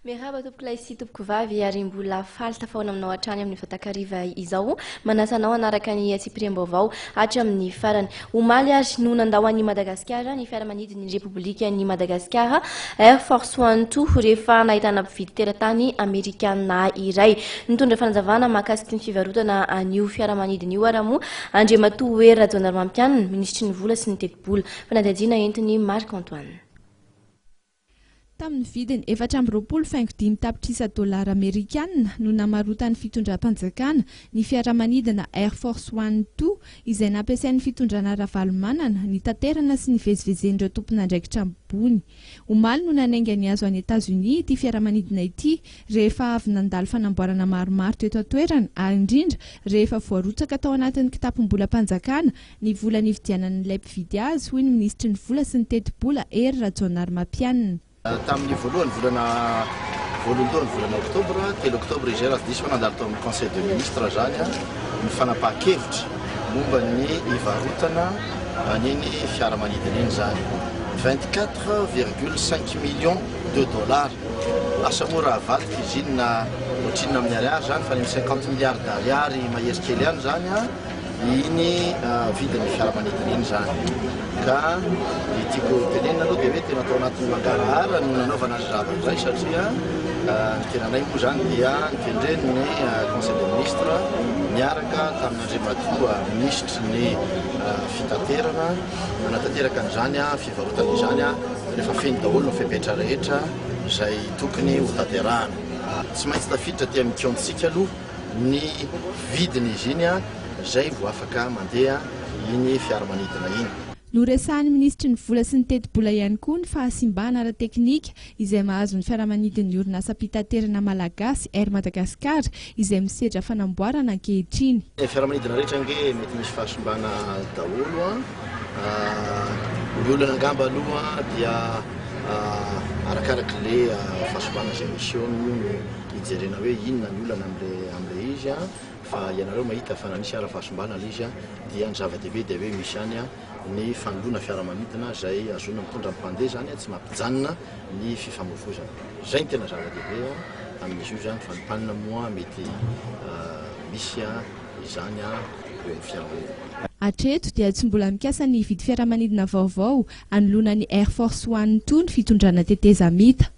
Merhaba tompoko lahy sy tompoko vavy ary mbola faly tafahoana aminao hatrany amin'ny fatakariva izao manasanao anaraka ny Tsipriam-baovao hatra amin'ny farany omaly ary no nandao an'i Madagasikara ny fiaramanidin'ny Repoblika ny Madagasikara Air Force 12 rehefa nahitana mpividy teratany Amerikana iray nitondra fanazavana mahakasiky ny fivarotana an'io fiaramanidina io ary moa Andriamatoa Hery Rajaonarimampianina ministry ny vola sy ny teti-bola fanadihadiana entiny Marc Antoine. Tamin'ny vidiny $420 tapitrisa dolara Amerikanina no namarotany fitondram-panjakana ny fiaramanidina Air Force 12 izay nampiasain'ny fitondrana ara-valomanana ny tanterana sy ny vezivezen'ireo tompon'andraikitra ambony. Omaly no nanaingany azo any États-Unis ity fiaramanidina ity rehefa avy nandalo fanamboarana maromaro teto an-toerana ary indrindra rehefa voarotsaka tao anatin'ny kitapom-bolam-panjakana ny vola nividianan'ilay mpividy azy hoy ny ministry ny vola sy ny teti-bola Hery Rajaonarimampianina. Tamin'ny voalohany volana oktobra, telo oktobra izy raha diso nandalo tao amin'ny conseil de ministre zany ny fanapahan-kevitra momba ny ivarotana an'iny fiaramanidina iny zany 24,5 millions de dollars. Asa mora avadika izy iny na ohatrinina amin'ny ariary zany fa ny 50 milliards d'ariary mahery-kely ihany zany iny vidin'ny fiaramanidina iny zany. Ka tiako tenenina aloha dia hoe tena atao anatin'ny mangarahara no nanaovana azy zava-izay satria ny tenanay moa zany dia nitendren'ny conseil de ministre miaraka tamin'ny Andriamatoa ministry ny fitaterana nanatanteraka an'izany fivarotana izany rehefa feno daholo ny fepetra rehetra izay tokony ho tanterahana. Tsy maintsy tafiditra ty amin'ny kiontsika aloha ny vidiny izy iny izay vao afaka mandeha iny fiaramanidina iny. No resahan'ny ministry ny vola sy ny teti-bola ihany koa ny fahasimbana ara-teknika izay mahazo ny fiaramanidin'ny orinasa mpitaterana malagasy Air Madagasikara izay misedra fanamboarana ankehitriny. Fiaramanidina rehetra nge mety misy fahasimbana daholo ny olona angamba aloha dia arakarak'le fahasimbana izay misy eo no hijerena hoe inona ny olana amin'le izy fa ianareo mahita fa nanisy ara-fahasimbana le izy dia ny zava-dehibe dia hoe misy any ny fanoloana fiaramanidina izay azona mitondra mpandeha zany tsy mampijanona ny fifamoivoizana. Izay ny tena zava-dehibe amin'izy io zany fa ny mpanina moa mety misy izany eo amin'ny fiaramanidina. Hatreto dia tsy mbola mikasa ny hividy fiaramanidina vaovao anoloana ny Air Force 12 ny fitondrana teteza mita.